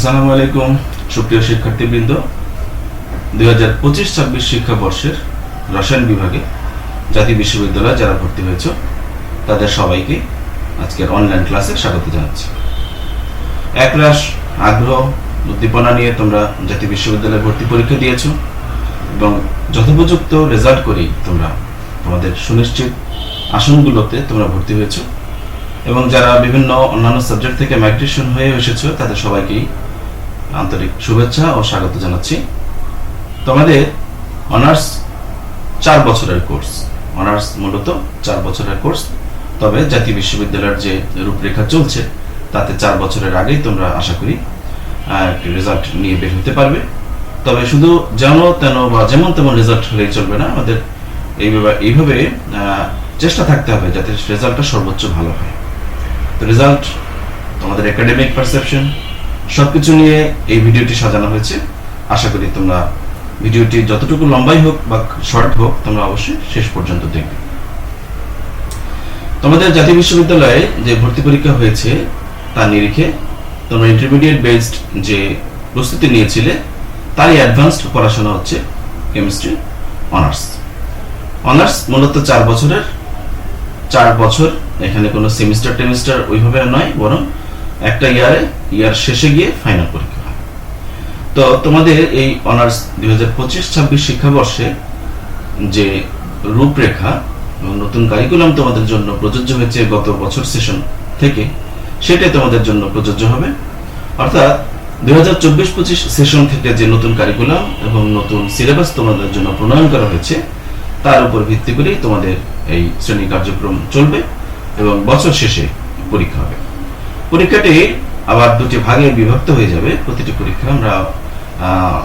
আসসালামু আলাইকুম সুপ্রিয় শিক্ষার্থীবৃন্দ, 2025-26 শিক্ষাবর্ষের রসায়ন বিভাগে জাতীয় বিশ্ববিদ্যালয়ে যারা ভর্তি হয়েছে তাদের সবাইকে আজকের অনলাইন ক্লাসে স্বাগত জানাচ্ছি। একরাশ আগ্রহ উদ্দীপনা নিয়ে তোমরা জাতীয় বিশ্ববিদ্যালয়ে ভর্তি পরীক্ষা দিয়েছো এবং যথোপযুক্ত রেজাল্ট করেই তোমরা তোমাদের সুনিশ্চিত আসনগুলোতে তোমরা ভর্তি হয়েছো এবং যারা বিভিন্ন অন্যান্য সাবজেক্ট থেকে মাইগ্রেশন হয়ে এসেছো তাদের সবাইকেই আন্তরিক শুভেচ্ছা ও স্বাগত জানাচ্ছি। তোমাদের অনার্স 4 বছরের কোর্স, অনার্স মূলত 4 বছরের কোর্স, তবে জাতীয় বিশ্ববিদ্যালয়ের যে রূপরেখা চলছে তাতে 4 বছরের আগেই তোমরা আশা করি একটি রেজাল্ট নিয়ে বের হতে পারবে। তবে শুধু যেন তেন বা যেমন তেমন রেজাল্ট হলেই চলবে না, আমাদের এইভাবে চেষ্টা থাকতে হবে যাতে রেজাল্টটা সর্বোচ্চ ভালো হয়। তো রেজাল্ট, তোমাদের একাডেমিক পারসেপশন সবকিছু নিয়ে এই ভিডিওটি সাজানো হয়েছে। আশা করি তোমরা ভিডিওটি যতটুকু লম্বাই হোক বা শর্ট হোক তোমরা অবশ্যই শেষ পর্যন্ত দেখবে। তোমাদের জাতীয় বিশ্ববিদ্যালয়ে যে ভর্তি পরীক্ষা হয়েছে তার নিরিখে তোমরা ইন্টারমিডিয়েট বেসড যে প্রস্তুতি নিয়েছিলে তারই অ্যাডভান্সড পড়াশোনা হচ্ছে কেমিস্ট্রি অনার্স। অনার্স মূলত 4 বছরের, 4 বছর, এখানে কোনো সেমিস্টার টেমিস্টার ওইভাবে নয়, বরং একটা ইয়ার শেষে গিয়ে ফাইনাল পরীক্ষা হয়। তো তোমাদের এই অনার্স 2025-26 শিক্ষাবর্ষে যে রূপরেখা এবং নতুন কারিকুলাম তোমাদের জন্য প্রযোজ্য হয়েছে গত বছর সেশন থেকে, সেটাই তোমাদের জন্য প্রযোজ্য হবে। অর্থাৎ 2024-25 সেশন থেকে যে নতুন কারিকুলাম এবং নতুন সিলেবাস তোমাদের জন্য প্রণয়ন করা হয়েছে তার উপর ভিত্তি করেই তোমাদের এই শ্রেণী কার্যক্রম চলবে এবং বছর শেষে পরীক্ষা হবে। পরীক্ষাটি আবার দুটি ভাগে বিভক্ত হয়ে যাবে। প্রতিটি পরীক্ষা আমরা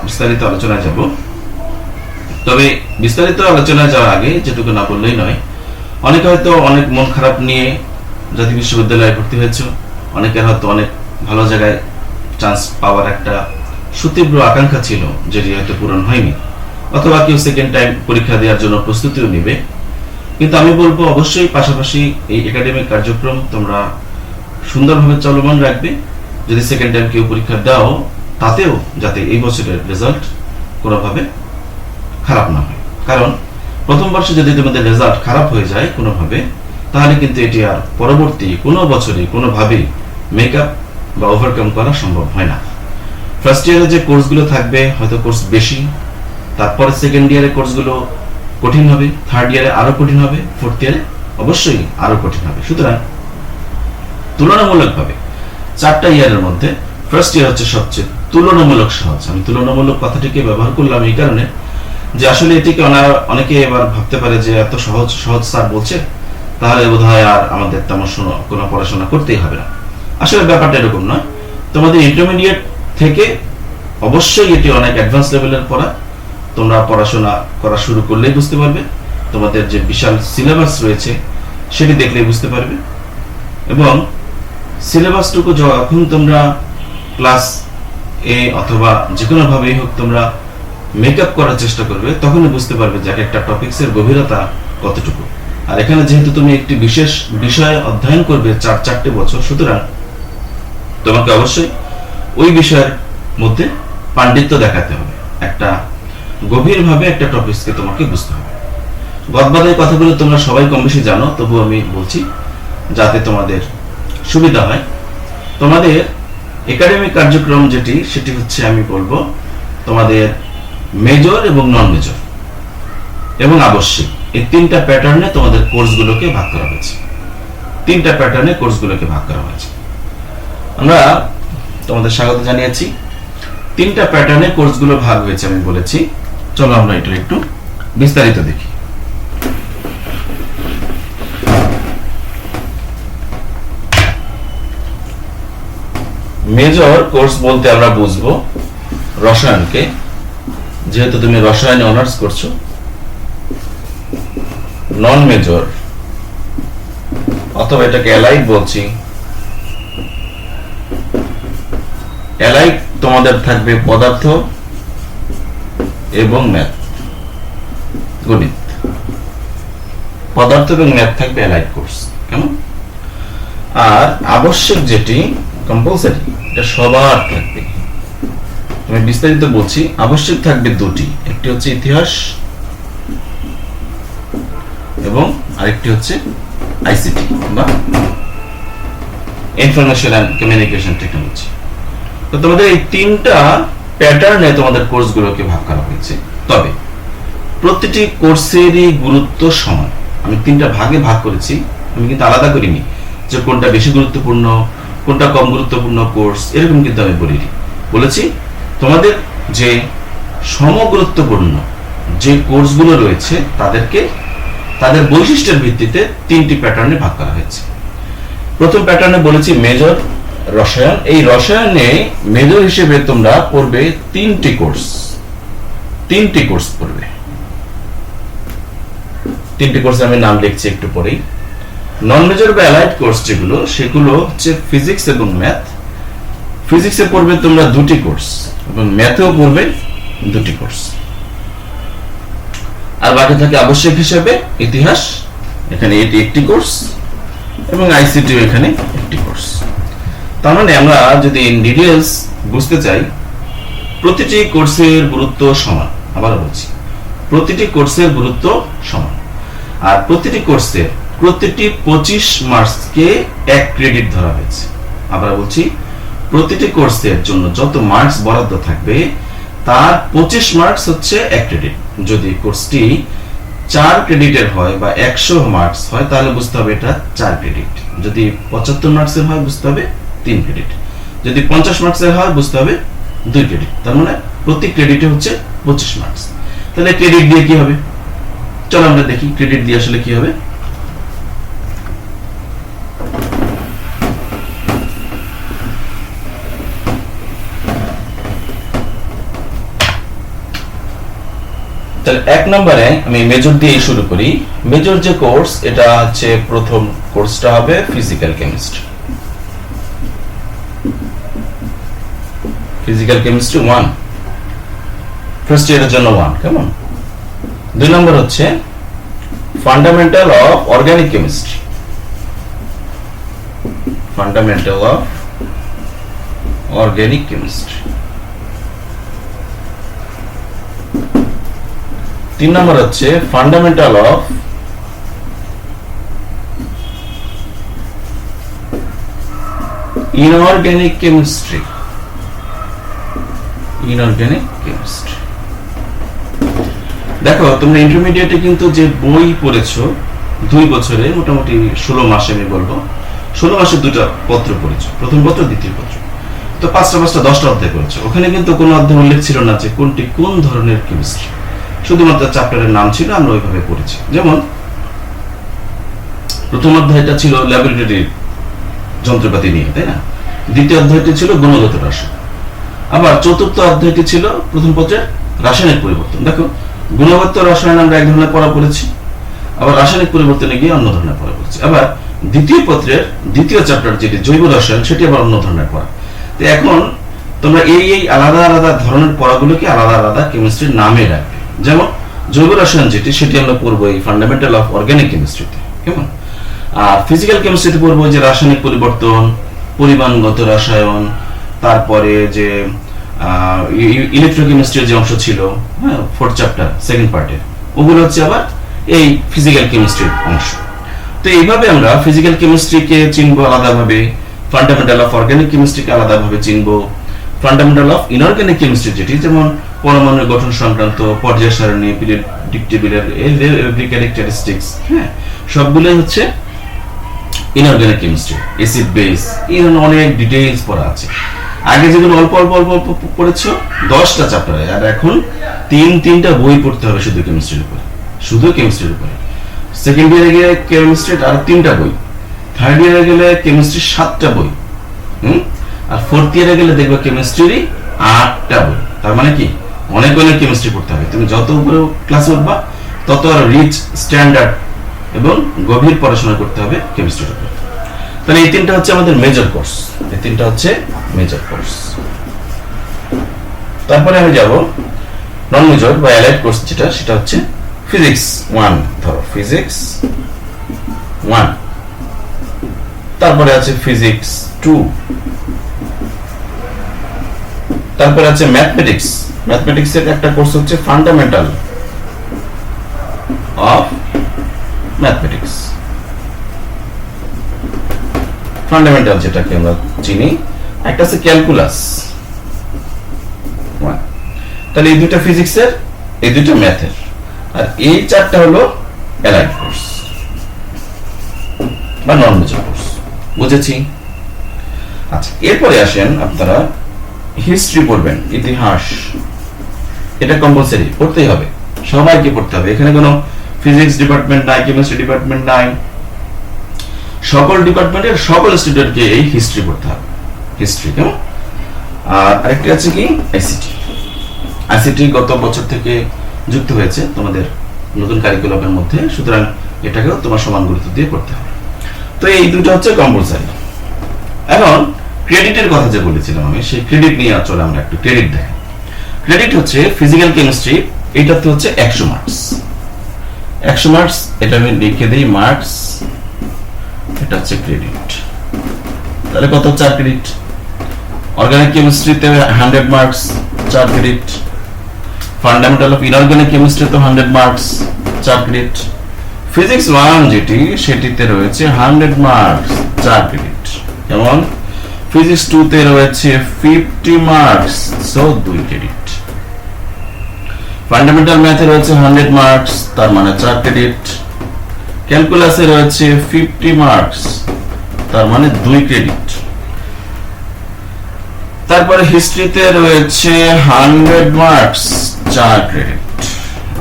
বিস্তারিত আলোচনায় যাব। তবে বিস্তারিত আলোচনায় যাওয়ার আগে যেটুকু না বললেই নয়, অনেকে হয়তো অনেক মন খারাপ নিয়ে জাতীয় বিশ্ববিদ্যালয়ে ভর্তি হয়েছে, অনেকের হয়তো অনেক ভালো জায়গায় চান্স পাওয়ার একটা সুতীব্র আকাঙ্ক্ষা ছিল যেটি হয়তো পূরণ হয়নি, অথবা কেউ সেকেন্ড টাইম পরীক্ষা দেওয়ার জন্য প্রস্তুতিও নেবে। কিন্তু আমি বলবো অবশ্যই পাশাপাশি এই একাডেমিক কার্যক্রম তোমরা সুন্দরভাবে চলমান রাখবে। যদি সেকেন্ড টাইম কেউ পরীক্ষা দাও তাতেও যাতে এই বছরের রেজাল্ট কোনোভাবে খারাপ না হয়, কারণ প্রথম বর্ষে যদি তোমাদের রেজাল্ট খারাপ হয়ে যায় কোনোভাবে, তাহলে কিন্তু এটি আর পরবর্তী কোনো বছরে কোনোভাবেই মেকআপ বা ওভারকাম করা সম্ভব হয় না। ফার্স্ট ইয়ারে যে কোর্সগুলো থাকবে হয়তো কোর্স বেশি, তারপরে সেকেন্ড ইয়ারে কোর্সগুলো কঠিন হবে, থার্ড ইয়ারে আরো কঠিন হবে, ফোর্থ ইয়ারে অবশ্যই আরো কঠিন হবে। সুতরাং তুলনামূলকভাবে 4টা ইয়ারের মধ্যে ফার্স্ট ইয়ার হচ্ছে সবচেয়ে তুলনামূলক সহজ। আমি তুলনামূলক কথাটিকে ব্যবহার করলাম এই কারণে যে আসলে এটিকে অনেকে এবার ভাবতে পারে যে এত সহজ সহজ স্যার বলছে, তাহলে বোধহয় আর আমাদের তেমন কোনো পড়াশোনা করতেই হবে না। আসলে ব্যাপারটা এরকম নয়। তোমাদের ইন্টারমিডিয়েট থেকে অবশ্যই এটি অনেক অ্যাডভান্স লেভেলের পড়া। তোমরা পড়াশোনা করা শুরু করলেই বুঝতে পারবে, তোমাদের যে বিশাল সিলেবাস রয়েছে সেটি দেখলেই বুঝতে পারবে। এবং সিলেবাসটুকু যখন তোমরা ক্লাস এ অথবা যে কোনোভাবেই হোক তোমরা মেকআপ করার চেষ্টা করবে, তখনই বুঝতে পারবে যে একটা টপিক্সের গভীরতা কতটুকু। আর এখানে যেহেতু তুমি একটি বিশেষ বিষয় অধ্যয়ন করবে 4 বছর, সুতরাং তোমাকে অবশ্যই ওই বিষয়ের মধ্যে পাণ্ডিত্য দেখাতে হবে, একটা গভীরভাবে একটা টপিকসকে তোমাকে বুঝতে হবে। গদবাদের কথাগুলো তোমরা সবাই কম বেশি জানো, তবু আমি বলছি যাতে তোমাদের সুবিধা হয়। তোমাদের একাডেমিক কার্যক্রম সেটি হচ্ছে আমি বলবো তোমাদের মেজর এবং নন মেজর এবং আবশ্যিক, এই 3টা প্যাটার্নে তোমাদের কোর্সগুলোকে ভাগ করা হয়েছে। 3টা প্যাটার্নে কোর্সগুলোকে ভাগ করা হয়েছে। আমরা তোমাদের স্বাগত জানিয়েছি। 3টা প্যাটার্নে কোর্সগুলো ভাগ হয়েছে আমি বলেছি। চলো আমরা এটা একটু বিস্তারিত দেখি। মেজর কোর্স বলতে আমরা বুঝবো রসায়নকে, যেহেতু তুমি রসায়নে অনার্স করছো। নন মেজর অথবা এটাকে অ্যালাইড বলছি, অ্যালাইড তোমাদের থাকবে পদার্থ এবং ম্যাথ, গণিত। পদার্থ এবং ম্যাথ থাকবে অ্যালাইড কোর্স, কেমন? আর আবশ্যক যেটি কম্পালসারি, এটা সবার থাকবে, আমি বিস্তারিত বলছি। আবশ্যক থাকবে দুটি, একটি হচ্ছে ইতিহাস এবং আরেকটি হচ্ছে আইসিটি বা ইনফরমেশন এন্ড কমিউনিকেশন টেকনোলজি। তো তোমাদের এই তিনটা প্যাটার্নে তোমাদের কোর্সগুলোকে ভাগ করা হয়েছে। তবে প্রতিটি কোর্সেরই গুরুত্ব সমান। আমি তিনটা ভাগে ভাগ করেছি, আমি কিন্তু আলাদা করিনি যে কোনটা বেশি গুরুত্বপূর্ণ কোনটা কম গুরুত্বপূর্ণ কোর্স, এরকম কিন্তু আমি বলিনি। বলেছি তোমাদের যে সমগুরুত্বপূর্ণ যে কোর্সগুলো রয়েছে তাদেরকে তাদের বৈশিষ্ট্যের ভিত্তিতে তিনটি প্যাটার্নে ভাগ করা হয়েছে। প্রথম প্যাটার্নে বলেছি মেজর রসায়ন। এই রসায়নে মেজর হিসেবে তোমরা পড়বে তিনটি কোর্স পড়বে। তিনটি কোর্স আমি নাম লিখছি একটু পরেই। নন মেজর বা অ্যালাইড কোর্স যেগুলো, সেগুলো হচ্ছে ফিজিক্স এবং ম্যাথ। ফিজিক্সে পড়বে তোমরা দুটি কোর্স এবং ম্যাথেও পড়বে দুটি কোর্স। আর বাকি থাকে আবশ্যক হিসেবে ইতিহাস, এখানে এটি একটি কোর্স, এবং আইসিটিও এখানে একটি কোর্স। তার মানে আমরা যদি ইন ডিটেইলস বুঝতে চাই, প্রতিটি কোর্সের গুরুত্ব সমান। আবার বলছি, প্রতিটি কোর্সের গুরুত্ব সমান। আর প্রতিটি কোর্সের প্রতিটি 25 মার্কসকে 1 ক্রেডিট ধরা হয়েছে। আবার বলছি, প্রতিটি কোর্সের জন্য যত মার্কস বরাদ্দ থাকবে তার 25 মার্কস হচ্ছে 1 ক্রেডিট। যদি কোর্সটি 4 ক্রেডিটের হয় বা 100 মার্কস হয় তাহলে বুঝতে হবে এটা 4 ক্রেডিট। যদি 75 মার্কসের হয় বুঝতে হবে 3 ক্রেডিট। যদি 50 মার্কসের হয় বুঝতে হবে 2 ক্রেডিট। তার মানে প্রতি ক্রেডিটে হচ্ছে 25 মার্কস। তাহলে ক্রেডিট দিয়ে কি হবে? চলো আমরা দেখি ক্রেডিট দিয়ে আসলে কি হবে। তাহলে 1 নম্বরে আমি মেজর দিয়ে শুরু করি। মেজর যে কোর্স, এটা হচ্ছে প্রথম কোর্সটা হবে physical chemistry. Physical chemistry 1, first ইয়ারের জন্য 1। কেমন? 2 নম্বর হচ্ছে fundamental of organic chemistry. Fundamental of organic chemistry. 3 নম্বর হচ্ছে fundamental of inorganic chemistry. Inorganic chemistry. দেখো, তোমরা ইন্টারমিডিয়েটে কিন্তু যে বই পড়েছো 2 বছরে, মোটামুটি 16 মাসে, আমি বলবো 16 মাসে 2টা পত্র পড়েছো, প্রথম পত্র দ্বিতীয় পত্র। তো 5টা 10টা অধ্যায় পড়েছো। ওখানে কিন্তু কোনো অধ্যায় উল্লেখ ছিল না যে কোনটি কোন ধরনের কেমিস্ট্রি, শুধুমাত্র চ্যাপ্টারের নাম ছিল, আমরা ওইভাবে পড়েছি। যেমন প্রথম অধ্যায়টা ছিল ল্যাবরেটরি যন্ত্রপাতি নিয়ে, তাই না? দ্বিতীয় অধ্যায়টি ছিল গুণগত রসায়ন। আবার চতুর্থ অধ্যায়টি ছিল প্রথম পত্রের রাসায়নিক পরিবর্তন। দেখো, গুণগত রসায়ন আমরা এক ধরনের পড়া পড়েছি, আবার রাসায়নিক পরিবর্তনে গিয়ে অন্য ধরনের পড়া পড়েছি। আবার দ্বিতীয় পত্রের দ্বিতীয় চ্যাপ্টার যেটি জৈব রসায়ন, সেটি আবার অন্য ধরনের পড়া। তো এখন তোমরা এই আলাদা আলাদা ধরনের পড়াগুলোকে আলাদা আলাদা কেমিস্ট্রির নামে রাখবে। যেমন জৈব রসায়ন যেটি, সেটি আমরা পড়বো এই ফান্ডামেন্টাল অফ অর্গানিক কেমিস্ট্রিতে। কেমন? আর ফিজিক্যাল কেমিস্ট্রিতে পড়বো যে রাসায়নিক পরিবর্তন, পরিমাণগত রসায়ন, তারপরে যে ইলেকট্রোকেমিস্ট্রির যে অংশ ছিল, হ্যাঁ, 4th চ্যাপ্টার 2nd পার্টের, ওগুলো হচ্ছে আবার এই ফিজিক্যাল কেমিস্ট্রির অংশ। তো এইভাবে আমরা ফিজিক্যাল কেমিস্ট্রিকে চিনবো আলাদাভাবে, ফান্ডামেন্টাল অফ অর্গানিক কেমিস্ট্রিকে আলাদাভাবে চিনবো, ফান্ডামেন্টাল অফ ইনঅর্গানিক কেমিস্ট্রি যেটি, যেমন পরমাণুর গঠন সংক্রান্ত, পর্যায় সারণী, পিরিয়ডিক টেবিলের এভরি ক্যারেক্টারিস্টিক্স, হ্যাঁ, সবগুলোই হচ্ছে ইনঅর্গানিক কেমিস্ট্রি। অ্যাসিড বেস, এই ধরনের অনেক ডিটেইলস পড়া আছে। আগে যেগুলো অল্প অল্প অল্প অল্প পড়েছো 10টা চ্যাপ্টারে, আর এখন 3টা বই পড়তে হবে শুধু কেমিস্ট্রির উপরে, শুধু কেমিস্ট্রির উপরে। সেকেন্ড ইয়ারে গিয়ে কেমিস্ট্রির আর 3টা বই, থার্ড ইয়ারে গেলে কেমিস্ট্রির 7টা বই, আর 4th ইয়ারে গেলে দেখবে কেমিস্ট্রিরই 8টা বই। তার মানে কি, অনেক অনেক কেমিস্ট্রি পড়তে হবে। তুমি যত উপরে ক্লাসে উঠবা তত আর রিচ, স্ট্যান্ডার্ড এবং গভীর পড়াশোনা করতে হবে কেমিস্ট্রির উপর। তাহলে এই 3টা হচ্ছে আমাদের মেজর কোর্স, এই 3টা হচ্ছে মেজর কোর্স। তারপরে আমি যাব নন মেজর বা অ্যালাইড কোর্স যেটা, সেটা হচ্ছে ফিজিক্স 1। ধরো ফিজিক্স 1, তারপরে আছে ফিজিক্স 2, তারপর আছে ম্যাথমেটিক্স। ম্যাথমেটিক্সের একটা কোর্স হচ্ছে ফান্ডামেন্টাল অফ ম্যাথমেটিক্স, ফান্ডামেন্টাল যেটাকে আমরা চিনি। একটা আছে ক্যালকুলাস। তাহলে এই দুটো ফিজিক্সের, এই দুটো ম্যাথের, আর এই চারটা হলো অ্যালাইড কোর্স বা নন মেজর কোর্স। বুঝেছি? আচ্ছা, এরপরে আসেন আপনারা হিস্ট্রি পড়বেন, ইতিহাস। এটা কম্পালসারি পড়তেই হবে, সবাইকে পড়তে হবে। এখানে কোনো ফিজিক্স ডিপার্টমেন্ট নাই, কেমিস্ট্রি ডিপার্টমেন্ট নাই, সকল ডিপার্টমেন্টের সকল স্টুডেন্টকে এই হিস্ট্রি পড়তে হবে। হিস্ট্রি কেমন? আর আরেকটি আছে কি আইসিটি। আইসিটি গত বছর থেকে যুক্ত হয়েছে তোমাদের নতুন কারিকুলামের মধ্যে, সুতরাং এটাকেও তোমার সমান গুরুত্ব দিয়ে পড়তে হবে। তো এই দুটো হচ্ছে কম্পালসারি। এখন ক্রেডিটের কথা যে বলেছিলাম আমি, সেই ক্রেডিট নিয়ে চলে আমরা একটু ক্রেডিট দেখি। ক্রেডিট হচ্ছে ফিজিক্যাল কেমিস্ট্রি, এটাতে হচ্ছে 100 মার্কস। 100 মার্কস, এটা আমি লিখে দিই মার্কস, এটা হচ্ছে ক্রেডিট। তাহলে কত? 4 ক্রেডিট। অর্গানিক কেমিস্ট্রিতে 100 marks, 4 credit. Fundamental of inorganic কেমিস্ট্রিতে 100 মার্কস, 4 ক্রেডিট। ফিজিক্স 1 যেটি, সেটিতে রয়েছে 100 মার্কস, 4 ক্রেডিট। যেমন ফিজিক্স 2 তে রয়েছে 50 মার্কস, সো 2 ক্রেডিট। ফান্ডামেন্টাল ম্যাথে রয়েছে 100 মার্কস, তার মানে 4 ক্রেডিট। ক্যালকুলাসে রয়েছে 50 মার্কস, তার মানে 2 ক্রেডিট। তারপরে হিস্ট্রিতে রয়েছে 100 মার্কস, 4 ক্রেডিট।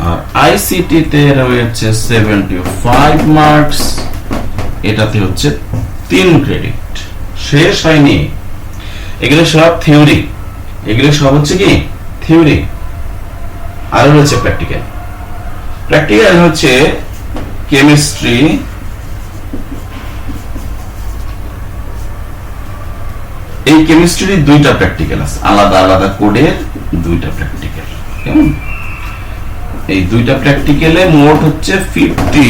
আর আইসিটি তে রয়েছে 75 মার্কস, এটাতে হচ্ছে 3 ক্রেডিট। শেষ হয়নি, এগুলো সব থিওরি, এগুলো সব হচ্ছে কি থিওরি। আর রয়েছে প্র্যাকটিক্যাল। প্র্যাকটিক্যাল হচ্ছে কেমিস্ট্রি, এই কেমিস্ট্রির 2টা প্র্যাকটিক্যাল আছে, আলাদা আলাদা কোডের 2টা প্র্যাকটিক্যাল। কেমন? এই 2টা প্র্যাকটিক্যালে মোট হচ্ছে 50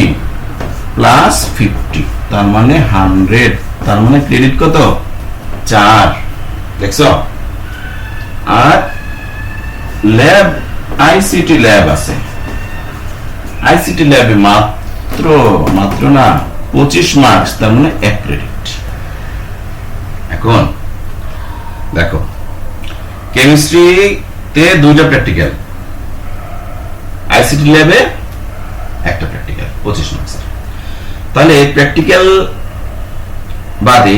প্লাস 50, তার মানে 100, তার মানে ক্রেডিট কত? 4। দেখছো? আর ল্যাব, আইসিটি ল্যাব আছে। আইসিটি ল্যাবে মাত্র না 25 মার্কস, তার মানে 1 ক্রেডিট। এখন দেখো, কেমিস্ট্রিতে 2টা প্র্যাকটিক্যাল, আইসিটি ল্যাবে 1টা প্র্যাকটিক্যাল, 25 মার্কস। তাহলে প্র্যাকটিক্যাল বাদে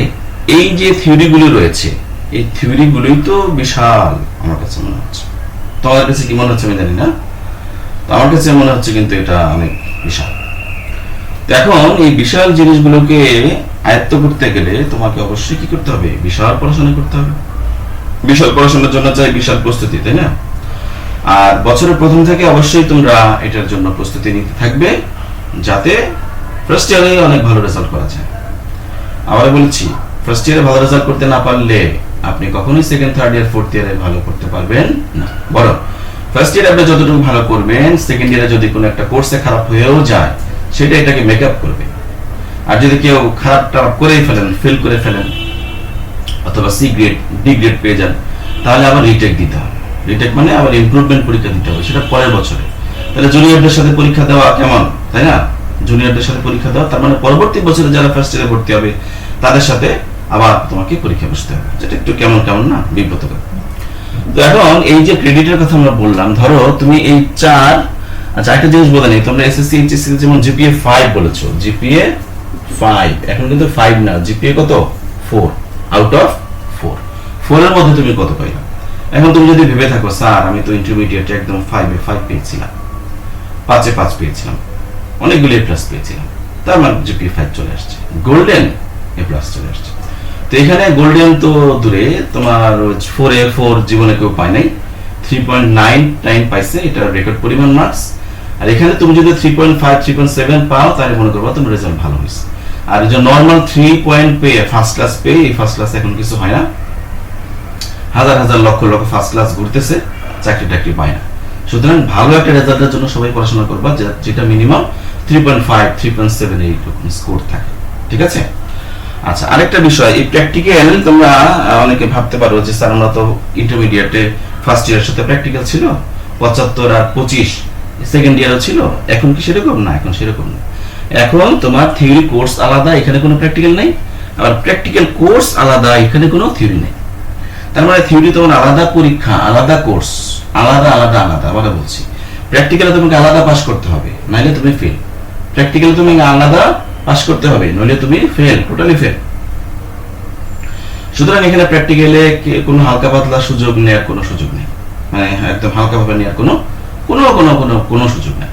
এই যে থিওরিগুলো রয়েছে, এই থিওরিগুলোই তো বিশাল আমার কাছে মনে হচ্ছে। তোমাদের কাছে কি মনে হচ্ছে আমি জানি না, তো আমার কাছে মনে হচ্ছে কিন্তু এটা অনেক বিশাল। তো এখন এই বিশাল জিনিসগুলোকে আয়ত্ত করতে গেলে তোমাকে অবশ্যই কি করতে হবে? বিশাল পড়াশোনা করতে হবে। বিশাল পড়াশোনার জন্য চাই বিশাল প্রস্তুতি, তাই না? আর বছরের প্রথম থেকে অবশ্যই তোমরা এটার জন্য প্রস্তুতি নিতে থাকবে, যাতে ফার্স্ট ইয়ারে অনেক ভালো রেজাল্ট করা যায়। আবার বলছি, ফার্স্ট ইয়ারে ভালো রেজাল্ট করতে না পারলে আপনি কখনোই সেকেন্ড, থার্ড ইয়ার, ফোর্থ ইয়ারে ভালো করতে পারবেন না। বরং ফার্স্ট ইয়ারে আপনি যতটুকু ভালো করবেন, সেকেন্ড ইয়ারে যদি কোনো একটা কোর্সে খারাপ হয়েও যায়, সেটা এটাকে মেকআপ করবে। আর যদি কেউ খারাপ করেই ফেলেন, ফেল করে ফেলেন, অথবা সি গ্রেড, ডি গ্রেড পেয়ে যান, তাহলে আবার রিটেক দিতে হবে। রিটেক মানে আবার ইমপ্রুভমেন্ট পরীক্ষা দিতে হবে, সেটা পরের বছরে। তাহলে জুনিয়রদের সাথে পরীক্ষা দেওয়া কেমন, তাই না? জুনিয়রদের সাথে পরীক্ষা দেওয়া, তার মানে পরবর্তী বছরে যারা ফার্স্ট ইয়ারে ভর্তি হবে তাদের সাথে আবার তোমাকে পরীক্ষা বসতে হবে, যেটা একটু কেমন না বিব্রতকর। তো এখন এই যে ক্রেডিটের কথা আমরা বললাম, ধরো তুমি এই 4, আচ্ছা একটা জিনিস বলে নেই, তোমরা এসএসসি এইচএসসি যেমন জিপিএ 5 বলেছো, জিপিএ 5, এখন কিন্তু 5 না, জিপিএ কত? 4 আউট অফ 4। 4 এর মধ্যে তুমি কত পাইলা? এখন তুমি যদি ভেবে থাকো, স্যার আমি তো ইন্টারমিডিয়েটে একদম 5 এ 5 পেয়েছিলাম, 5 এ 5 পেয়েছিলাম, অনেকগুলো এ প্লাস পেয়েছিলাম, তার মানে জিপিএ 5 চলে আসছে, গোল্ডেন এ প্লাস চলে আসছে। তো এখানে গোল্ডেন তো দূরে, তোমার 4 এ 4 জীবনে কেউ পায় নাই, 3.99 পাইছে, এটা রেকর্ড পরিমাণ মার্কস। আর এখানে তুমি যদি 3.5, 3.7 পাও, তাহলে মনে করবা তোমার রেজাল্ট ভালো হয়েছে। আর যে নরমাল 3 পয়েন্ট পেয়ে ফার্স্ট ক্লাস পেয়ে, এই ফার্স্ট ক্লাস এখন কিছু হয় না, হাজার হাজার লক্ষ লক্ষ ফার্স্ট ক্লাস ঘুরতেছে, চাকরি টাকরি পায় না। সুতরাং ভালো একটা রেজাল্টের জন্য সবাই পড়াশোনা করবা, যেটা মিনিমাম 3.5, 3.7 এইরকম স্কোর থাকে, ঠিক আছে? আচ্ছা, আরেকটা বিষয়, এই প্র্যাকটিক্যাল তোমরা অনেকে ভাবতে পারো যে স্যার আমরা তো ইন্টারমিডিয়েটে ফার্স্ট ইয়ারের সাথে প্র্যাকটিক্যাল ছিল 75 আর 25, সেকেন্ড ইয়ারও ছিল, এখন কি সেরকম? না, এখন সেরকম না। এখন তোমার থিওরি কোর্স আলাদা, এখানে কোনো প্র্যাকটিক্যাল নেই, আবার প্র্যাকটিক্যাল কোর্স আলাদা, এখানে কোনো থিওরি নেই। তার মানে থিওরি তোমার আলাদা, পরীক্ষা আলাদা, কোর্স আলাদা আলাদা আলাদা। আবার বলছি, প্র্যাকটিক্যালে তোমাকে আলাদা পাস করতে হবে, নাইলে তুমি ফেল। প্র্যাকটিক্যালে তুমি আলাদা পাস করতে হবে, নইলে তুমি ফেল, টোটালি ফেল। সুতরাং এখানে প্র্যাকটিক্যালে কোনো হালকা পাতলা সুযোগ নেওয়ার কোনো সুযোগ নেই, মানে একদম হালকা ভাবে নেওয়ার কোনো কোনো কোনো কোনো কোনো সুযোগ নেই।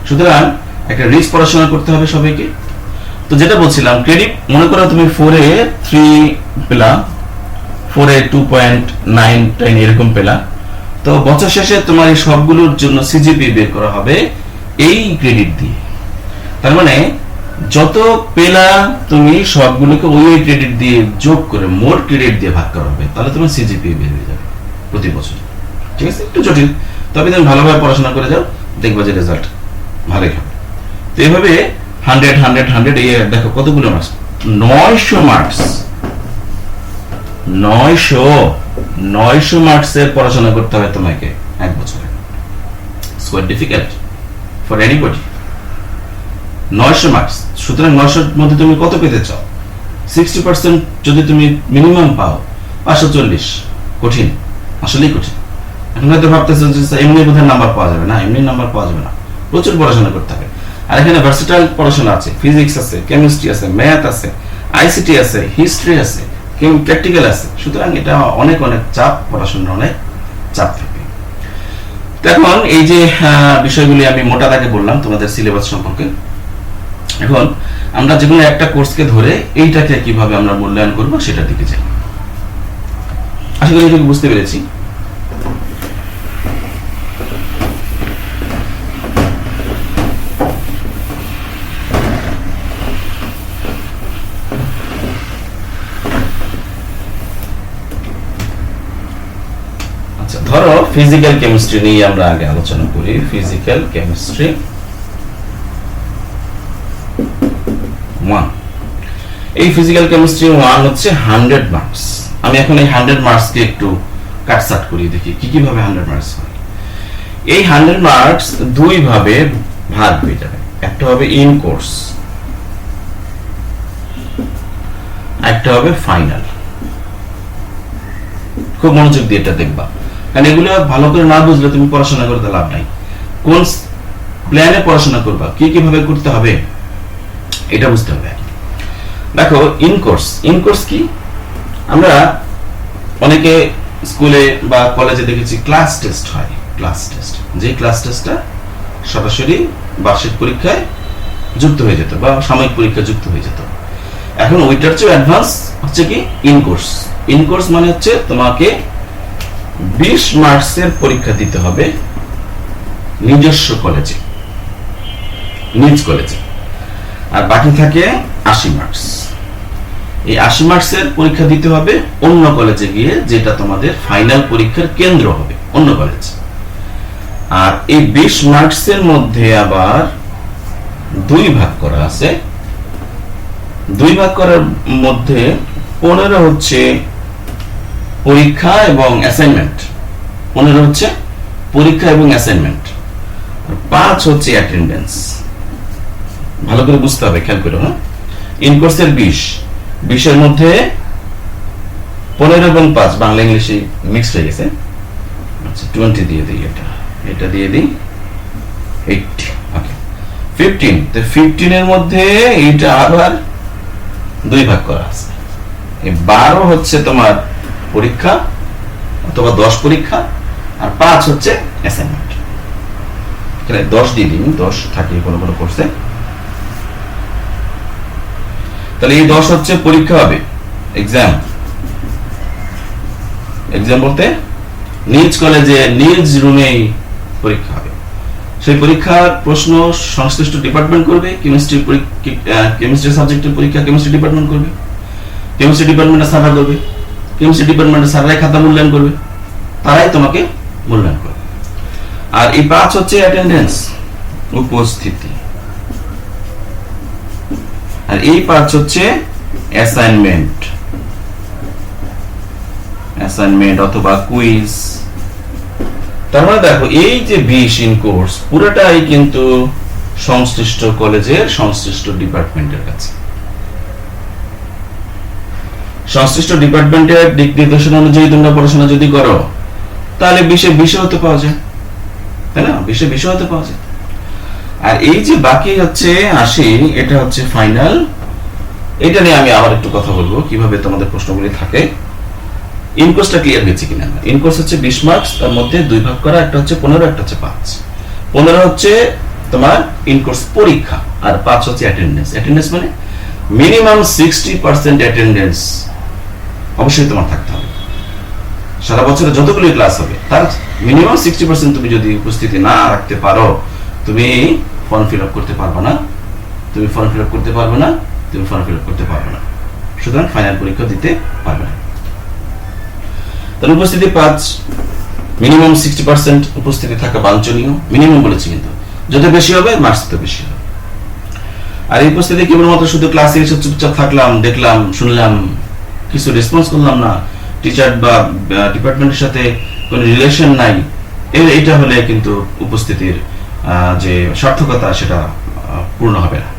সুতরাং একটা রিস্ক পড়াশোনা করতে হবে সবাইকে। তো যেটা বলছিলাম, ক্রেডিট মনে করো তুমি 4 এ 3 পেলা, 4 এ 2.9 এরকম পেলা, তো বছর শেষে তোমার এই সবগুলোর জন্য সিজিপি বের করা হবে এই ক্রেডিট দিয়ে। তার মানে যত পেলা তুমি সবগুলোকে ওই ক্রেডিট দিয়ে যোগ করে মোট ক্রেডিট দিয়ে ভাগ করা হবে, তাহলে তোমার সিজিপি বের হয়ে যাবে প্রতি বছর। ঠিক আছে, একটু জটিল, তবে তুমি ভালোভাবে পড়াশোনা করে যাও, দেখবা যে রেজাল্ট ভালোই হবে। তো এইভাবে 100 100 100 এই দেখো কতগুলো মার্কস, 900 মার্কস, 900 মার্কসের পড়াশোনা করতে হবে তোমাকে এক বছরে। It's quite difficult for anybody. 900 marks, সুতরাং 900 এর মধ্যে তুমি কত পেতে চাও? 60% যদি তুমি মিনিমাম পাও, 540, কঠিন, আসলেই কঠিন। এখন হয়তো ভাবতেছো যে এমনি বোধহয় নাম্বার পাওয়া যাবে না, এমনি নাম্বার পাওয়া যাবে না, প্রচুর পড়াশোনা করতে হবে। আর এখানে ভার্সেটাইল পড়াশোনা আছে, ফিজিক্স আছে, কেমিস্ট্রি আছে, ম্যাথ আছে, আইসিটি আছে, হিস্ট্রি আছে, প্র্যাকটিক্যাল আছে। সুতরাং এটা অনেক অনেক চাপ, পড়াশোনার অনেক চাপ থাকবে। এখন এই যে বিষয়গুলি আমি মোটা দাগে বললাম তোমাদের সিলেবাস সম্পর্কে, এখন আমরা যেকোনো একটা কোর্সকে ধরে এইটাকে কিভাবে আমরা মূল্যায়ন করব সেটার দিকে যাই। আশা করি এটুকু বুঝতে পেরেছি। আচ্ছা, ধরো ফিজিক্যাল কেমিস্ট্রি নিয়ে আমরা আগে আলোচনা করি। ফিজিক্যাল কেমিস্ট্রি 1, এই ফিজিক্যাল কেমিস্ট্রি 1 হচ্ছে 100 মার্কস। আমি এখন এই 100 মার্কসকে একটু কাটছাট করি, দেখি কি কিভাবে 100 মার্কস হয়। এই 100 মার্কস দুই ভাবে ভাগ হয়ে যাবে, একটা হবে ইন কোর্স, একটা হবে ফাইনাল। খুব মনোযোগ দিয়ে এটা দেখবা, কারণ এগুলো ভালো করে না বুঝলে তুমি পড়াশোনা করতে লাভ নাই। কোন প্ল্যানে পড়াশোনা করবা, কি কিভাবে করতে হবে এটা বুঝতে হবে। দেখো ইন কোর্স কি, আমরা অনেকে স্কুলে বা কলেজে দেখেছি ক্লাস টেস্ট হয়। ক্লাস টেস্ট, যে ক্লাস টেস্টটা সরাসরি বার্ষিক পরীক্ষায় যুক্ত হয়ে যেত বা সাময়িক পরীক্ষায় যুক্ত হয়ে যেত। এখন ওইটার চেয়ে অ্যাডভান্স হচ্ছে কি ইন কোর্স। ইন কোর্স মানে হচ্ছে তোমাকে 20 মার্কসের পরীক্ষা দিতে হবে নিজস্ব কলেজে, নিজ কলেজে, আর বাকি থাকে 80 মার্কস। এই 80 মার্কসের পরীক্ষা দিতে হবে অন্য কলেজে গিয়ে, যেটা তোমাদের ফাইনাল পরীক্ষার কেন্দ্র হবে অন্য কলেজ। আর এই 20 মার্কসের মধ্যে আবার 2 ভাগ করা আছে। 2 ভাগ করার মধ্যে 15 হচ্ছে পরীক্ষা এবং অ্যাসাইনমেন্ট, 15 হচ্ছে পরীক্ষা এবং অ্যাসাইনমেন্ট, 5 হচ্ছে অ্যাটেন্ডেন্স। ভালো করে বুঝতে হবে, খেয়াল করো। হ্যাঁ, ইন কোর্সের 20 এর মধ্যে 15 এবং 5 বাংলা ইংলিশে মিক্সড হয়ে গেছে। আচ্ছা, 20 দিয়ে দিই, এটা দিয়ে দিই 80। ওকে, 15, তো 15 এর মধ্যে এইটা আবার 2 ভাগ করা আছে। এই 12 হচ্ছে তোমার পরীক্ষা অথবা 10 পরীক্ষা, আর 5 হচ্ছে অ্যাসাইনমেন্ট। এখানে 10 দিয়ে দিন, 10 থাকে কোনো কোনো কোর্সে। তাহলে এই 10 হচ্ছে পরীক্ষা হবে, এক্সাম। এক্সাম বলতে নিজ কলেজে নিজ রুমেই পরীক্ষা হবে। সেই পরীক্ষার প্রশ্ন সংশ্লিষ্ট ডিপার্টমেন্ট করবে। কেমিস্ট্রি সাবজেক্টের পরীক্ষা কেমিস্ট্রি ডিপার্টমেন্ট করবে, কেমিস্ট্রি ডিপার্টমেন্টের স্যাররা করবে, কেমিস্ট্রি ডিপার্টমেন্টের স্যাররাই খাতা মূল্যায়ন করবে, তারাই তোমাকে মূল্যায়ন করবে। আর এই 5 হচ্ছে অ্যাটেন্ডেন্স, উপস্থিতি, আর এই 5 হচ্ছে অ্যাসাইনমেন্ট অথবা কুইজ। তার মানে দেখো এই যে 20 ইন কোর্স পুরোটাই কিন্তু সংশ্লিষ্ট কলেজের সংশ্লিষ্ট ডিপার্টমেন্টের কাছে, সংশ্লিষ্ট ডিপার্টমেন্টের দিক নির্দেশনা অনুযায়ী তোমরা পড়াশোনা যদি করো তাহলে 20 হতে পাওয়া যায়, তাই না? 20 হতে পাওয়া যায়। আর এই যে বাকি হচ্ছে 80, এটা হচ্ছে ফাইনাল। এটা নিয়ে আমি আবার একটু কথা বলবো কিভাবে তোমাদের প্রশ্নগুলি থাকে। ইনকোর্সটা ক্লিয়ার হয়েছে কিনা। ইনকোর্স হচ্ছে 20 মার্কস, তার মধ্যে 2 ভাগ করা, একটা হচ্ছে 15, একটা হচ্ছে 5। 15 হচ্ছে তোমার ইনকোর্স পরীক্ষা, আর 5 হচ্ছে অ্যাটেন্ডেন্স। অ্যাটেন্ডেন্স মানে মিনিমাম 60% অ্যাটেন্ডেন্স অবশ্যই তোমার থাকতে হবে। সারা বছরে যতগুলো ক্লাস হবে তার মিনিমাম 60% তুমি যদি উপস্থিতি না রাখতে পারো, তুমি ফর্ম ফিল আপ করতে পারবে না, সুতরাং ফাইনাল পরীক্ষা দিতে পারবে না। তার উপস্থিতি 5, মিনিমাম 60% উপস্থিতি থাকা বাঞ্ছনীয়। মিনিমাম বলেছি, কিন্তু যত বেশি হবে মার্কস তো বেশি হবে। আর এই উপস্থিতি কেবলমাত্র শুধু ক্লাসে এসে চুপচাপ থাকলাম, দেখলাম, শুনলাম, কিছু রেসপন্স করলাম না, টিচার বা ডিপার্টমেন্টের সাথে কোনো রিলেশন নাই, এটা হলে কিন্তু উপস্থিতির যে সার্থকতা সেটা পূর্ণ হবে না।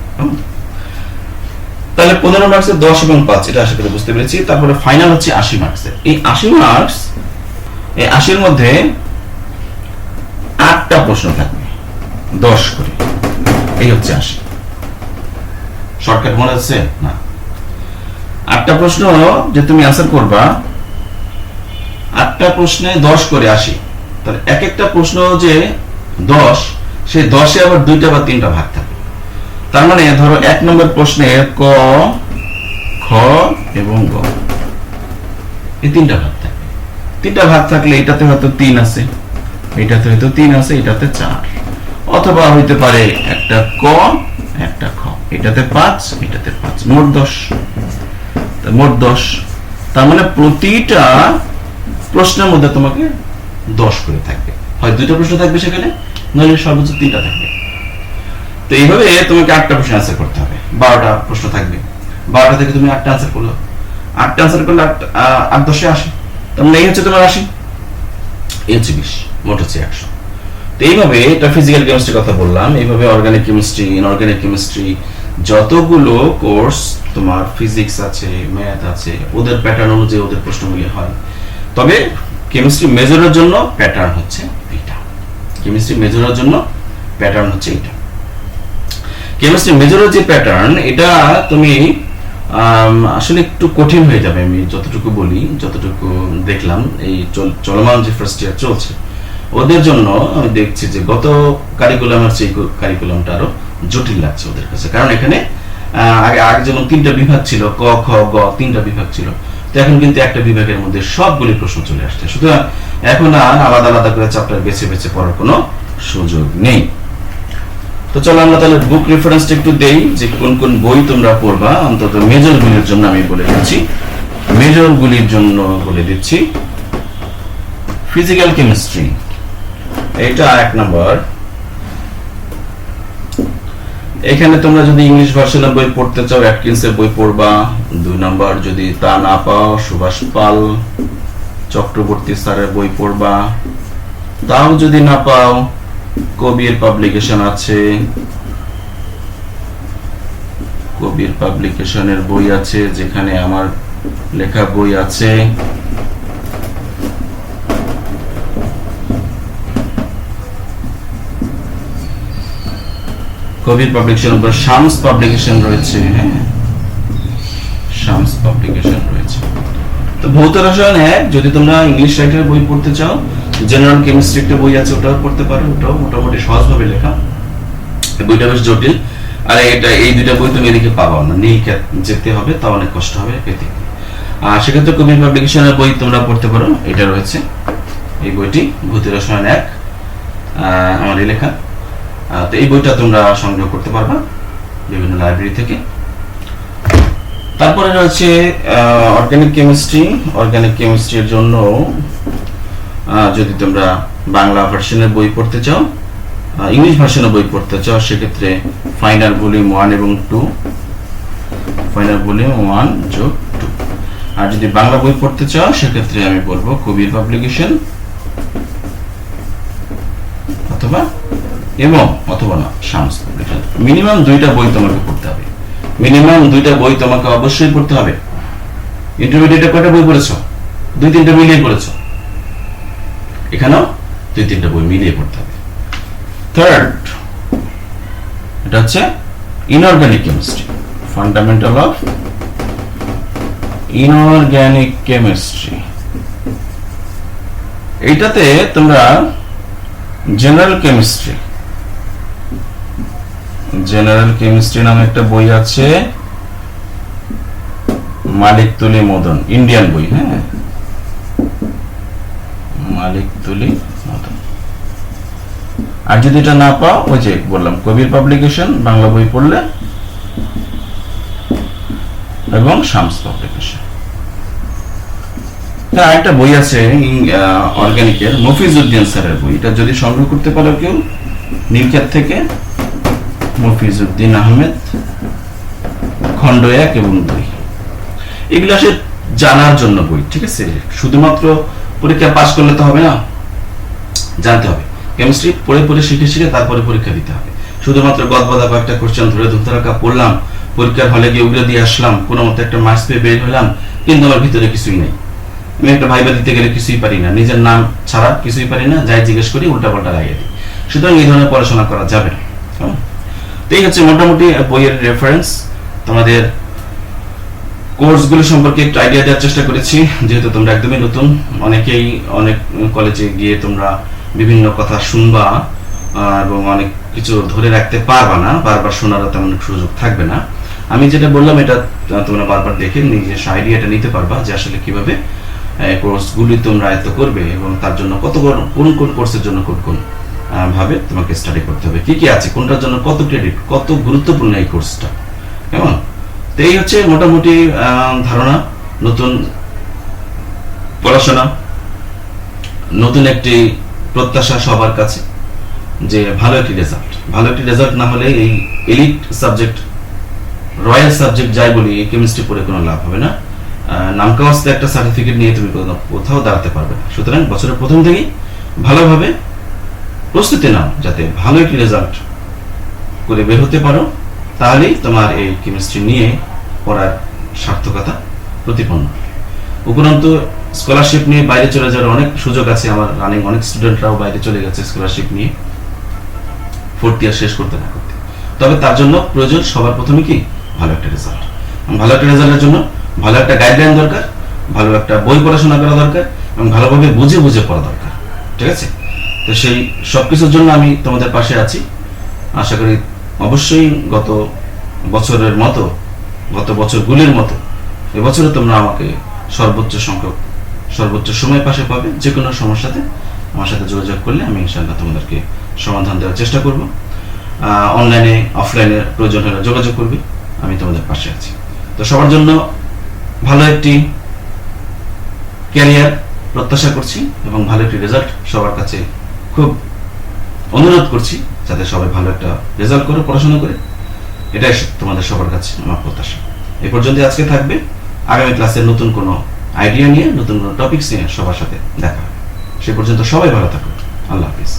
তাহলে 15 মার্কসের 10 এবং 5 এটা আশা করি বুঝতে পেরেছি। তারপরে ফাইনাল হচ্ছে 80 মার্কসের। এই 80 মার্কস, এই 80-এর মধ্যে 8টা প্রশ্ন থাকবে, 10 করে। এই হচ্ছে 80। শর্টকাট মনে আছে না? 8টা প্রশ্ন যে তুমি আনসার করবা, 8টা প্রশ্নে 10 করে 80। তাহলে এক একটা প্রশ্ন যে 10, সেই 10-এ আবার 2টা বা 3টা ভাগ থাকে। তার মানে ধরো 1 নম্বর প্রশ্নে ক, খ এবং গ, এই 3টা ভাগ থাকে। 3টা ভাগ থাকলে এটাতে হয়তো 3 আছে, এটাতে হয়তো 3 আছে, এটাতে 4, অথবা হইতে পারে একটা ক, একটা খ, এটাতে 5, এটাতে 5, মোট 10। তার মানে প্রতিটা প্রশ্নের মধ্যে তোমাকে 10 করে থাকবে। হয় 2টা প্রশ্ন থাকবে সেখানে, নইলে সর্বোচ্চ 3টা থাকবে। তো এইভাবে তোমাকে 8টা প্রশ্ন আনসার করতে হবে। 12টা প্রশ্ন থাকবে, 12টা থেকে তুমি 8টা আনসার করলো, 8টা আনসার করলে 8 10-এ 80। তার মানে এই হচ্ছে তোমার 80, এই হচ্ছে 20, মোট হচ্ছে 100। তো এইভাবে এটা ফিজিক্যাল কেমিস্ট্রির কথা বললাম। এইভাবে অর্গানিক কেমিস্ট্রি, ইনঅর্গানিক কেমিস্ট্রি, যতগুলো কোর্স তোমার ফিজিক্স আছে, ম্যাথ আছে, ওদের প্যাটার্ন অনুযায়ী ওদের প্রশ্নগুলি হয়। তবে কেমিস্ট্রি মেজরের জন্য প্যাটার্ন হচ্ছে এটা। কেমিস্ট্রি মেজরের জন্য প্যাটার্ন হচ্ছে এটা। কেমিস্ট্রি মেজরের যে প্যাটার্ন, এটা তুমি আসলে একটু কঠিন হয়ে যাবে। আমি যতটুকু বলি, যতটুকু দেখলাম, এই চলমান যে ফার্স্ট ইয়ার চলছে ওদের জন্য আমি দেখছি যে গত কারিকুলামের চেয়ে কারিকুলামটা আরো জটিল লাগছে ওদের কাছে। কারণ এখানে আগে যেমন 3টা বিভাগ ছিল, ক, খ, গ, 3টা বিভাগ ছিল, তো এখন কিন্তু একটা বিভাগের মধ্যে সবগুলি প্রশ্ন চলে আসছে। সুতরাং এখন আর আলাদা আলাদা করে চ্যাপ্টার বেছে বেছে পড়ার কোনো সুযোগ নেই। তো চলো আমরা তাহলে বুক রেফারেন্সটা একটু দেই যে কোন কোন বই তোমরা পড়বা। অন্তত মেজরগুলির জন্য আমি বলে দিচ্ছি, ফিজিক্যাল কেমিস্ট্রি, এটা 1 নম্বর। এখানে তোমরা যদি ইংলিশ ভার্সনের বই পড়তে চাও, অ্যাটকিন্সের বই পড়বা। 2 নম্বর, যদি তা না পাও সুভাষ পাল চক্রবর্তী স্যারের বই পড়বা। তাও যদি না পাও কবির পাবলিকেশন আছে, কবির পাবলিকেশনের বই আছে, যেখানে আমার লেখা বই আছে। কবির পাবলিকেশন উপর শামস পাবলিকেশন রয়েছে, হ্যাঁ শামস পাবলিকেশন রয়েছে। তো ভৌত রসায়ন 1 যদি তোমরা ইংলিশ রাইটারের বই পড়তে চাও, জেনারেল কেমিস্ট্রি একটা বই আছে, ওটাও পড়তে পারো। ওটাও মোটামুটি সহজভাবে লেখা, বইটা বেশ জটিল। আর এটা এই 2টা বই তুমি এদিকে পাবা না, নিয়ে যেতে হবে, তা অনেক কষ্ট হবে পেতে। আর সেক্ষেত্রে কবির পাবলিকেশনের বই তোমরা পড়তে পারো, এটা রয়েছে এই বইটি, ভৌত রসায়ন 1 আমার লেখা। তো এই বইটা তোমরা সংগ্রহ করতে পারবা বিভিন্ন লাইব্রেরি থেকে। তারপরে রয়েছে অর্গানিক কেমিস্ট্রির জন্য যদি তোমরা বাংলা ভার্সনের বই পড়তে চাও, ইংলিশ ভার্সনের বই পড়তে চাও, সেক্ষেত্রে ফাইনাল ভলিউম 1 এবং 2, ফাইনাল ভলিউম 1 যোগ 2। আর যদি বাংলা বই পড়তে চাও সেক্ষেত্রে আমি বলবো কবির পাবলিকেশন অথবা না শামস পাবলিকেশন। মিনিমাম 2টা বই তোমাকে পড়তে হবে, মিনিমাম 2টা বই তোমাকে অবশ্যই পড়তে হবে। ইন্টারমিডিয়েটে কয়টা বই পড়েছো? 2-3টা মিলিয়ে পড়েছো, এখানেও 2-3টা বই মিলিয়ে পড়তে হবে। থার্ড, এটা হচ্ছে inorganic chemistry, fundamental of inorganic chemistry. এইটাতে তোমরা জেনারেল কেমিস্ট্রি নামে একটা বই আছে, মালিক তুলি মদন, ইন্ডিয়ান বই, হ্যাঁ, মালিক তুলি মদন। আর যদি এটা না পাও, ওই যে বললাম কবির পাবলিকেশন বাংলা বই পড়লে, এবং শামস পাবলিকেশন। একটা বই আছে অর্গানিকের, মফিজউদ্দিন স্যারের বই, এটা যদি সংগ্রহ করতে পারো কেউ নীলক্ষেত থেকে, মফিজউদ্দিন আহমেদ, খণ্ড 1 এবং 2। এগুলো আসলে জানার জন্য বই, ঠিক আছে? শুধুমাত্র পরীক্ষা পাস করলে তো হবে না, জানতে হবে। কেমিস্ট্রি পড়ে শিখে তারপরে পরীক্ষা দিতে হবে। শুধুমাত্র গদবাদা কয়েকটা কোশ্চেন ধরে ধুমধারাক্কা পড়লাম, পরীক্ষার হলে গিয়ে উগরে দিয়ে আসলাম, কোনো মতো একটা মার্কস পেয়ে বের হলাম, কিন্তু আমার ভিতরে কিছুই নেই। আমি একটা ভাইবা দিতে গেলে কিছুই পারি না, নিজের নাম ছাড়া কিছুই পারি না, যাই জিজ্ঞেস করি উল্টাপাল্টা লাগিয়ে দিই। সুতরাং এই ধরনের পড়াশোনা করা যাবে না। তো এই হচ্ছে মোটামুটি বইয়ের রেফারেন্স। তোমাদের কোর্সগুলো সম্পর্কে একটু আইডিয়া দেওয়ার চেষ্টা করেছি, যেহেতু তোমরা একদমই নতুন। অনেকেই অনেক কলেজে গিয়ে তোমরা বিভিন্ন কথা শুনবা এবং অনেক কিছু ধরে রাখতে পারবা না, বারবার শোনারও তেমন সুযোগ থাকবে না। আমি যেটা বললাম এটা তোমরা বারবার দেখে নিজের আইডিয়াটা নিতে পারবা যে আসলে কিভাবে কোর্সগুলি তোমরা আয়ত্ত করবে এবং তার জন্য কোন কোর্সের জন্য কোন ভাবে তোমাকে স্টাডি করতে হবে, কি আছে, কোনটার জন্য কত ক্রেডিট, কত গুরুত্বপূর্ণ এই কোর্সটা, কেমন? তো এই হচ্ছে মোটামুটি ধারণা। নতুন পড়াশোনা, নতুন একটি প্রত্যাশা সবার কাছে যে ভালো একটি রেজাল্ট না হলে এই এলিট সাবজেক্ট, রয়্যাল সাবজেক্ট যাই বলি, এই কেমিস্ট্রি পড়ে কোনো লাভ হবে না। নামকাওয়াস্তে একটা সার্টিফিকেট নিয়ে তুমি কোথাও দাঁড়াতে পারবে না। সুতরাং বছরের প্রথম থেকেই ভালোভাবে প্রস্তুতি নাও, যাতে ভালো একটি রেজাল্ট করে বের হতে পারো, তাহলেই তোমার এই কেমিস্ট্রি নিয়ে পড়ার সার্থকতা প্রতিপন্ন। উপরন্তু স্কলারশিপ নিয়ে বাইরে চলে যাওয়ার অনেক সুযোগ আছে। আমার রানিং অনেক স্টুডেন্টরাও বাইরে চলে গেছে স্কলারশিপ নিয়ে 4th ইয়ার শেষ করতে না করতে। তবে তার জন্য প্রয়োজন সবার প্রথমে কি ভালো একটা রেজাল্ট। ভালো একটা রেজাল্টের জন্য ভালো একটা গাইডলাইন দরকার, ভালো একটা বই পড়াশোনা করা দরকার এবং ভালোভাবে বুঝে পড়া দরকার, ঠিক আছে? তো সেই সবকিছুর জন্য আমি তোমাদের পাশে আছি। আশা করি অবশ্যই গত বছরগুলির মতো এবছরও তোমরা আমাকে সর্বোচ্চ সময় পাশে পাবে। যে কোনো সমস্যাতে আমার সাথে যোগাযোগ করলে আমি ইনশাআল্লাহ তোমাদেরকে সমাধান দেওয়ার চেষ্টা করব। অনলাইনে অফলাইনে প্রয়োজন হলে যোগাযোগ করবে, আমি তোমাদের পাশে আছি। তো সবার জন্য ভালো একটি ক্যারিয়ার প্রত্যাশা করছি এবং ভালো একটি রেজাল্ট সবার কাছে খুব অনুরোধ করছি, যাতে সবাই ভালো একটা রেজাল্ট করে পড়াশোনা করে। এটাই তোমাদের সবার কাছে আমার প্রত্যাশা। এই পর্যন্ত আজকে থাকবে। আগামী ক্লাসে নতুন কোনো আইডিয়া নিয়ে, নতুন কোনো টপিকস নিয়ে সবার সাথে দেখা হবে। সে পর্যন্ত সবাই ভালো থাকুন। আল্লাহ হাফিজ।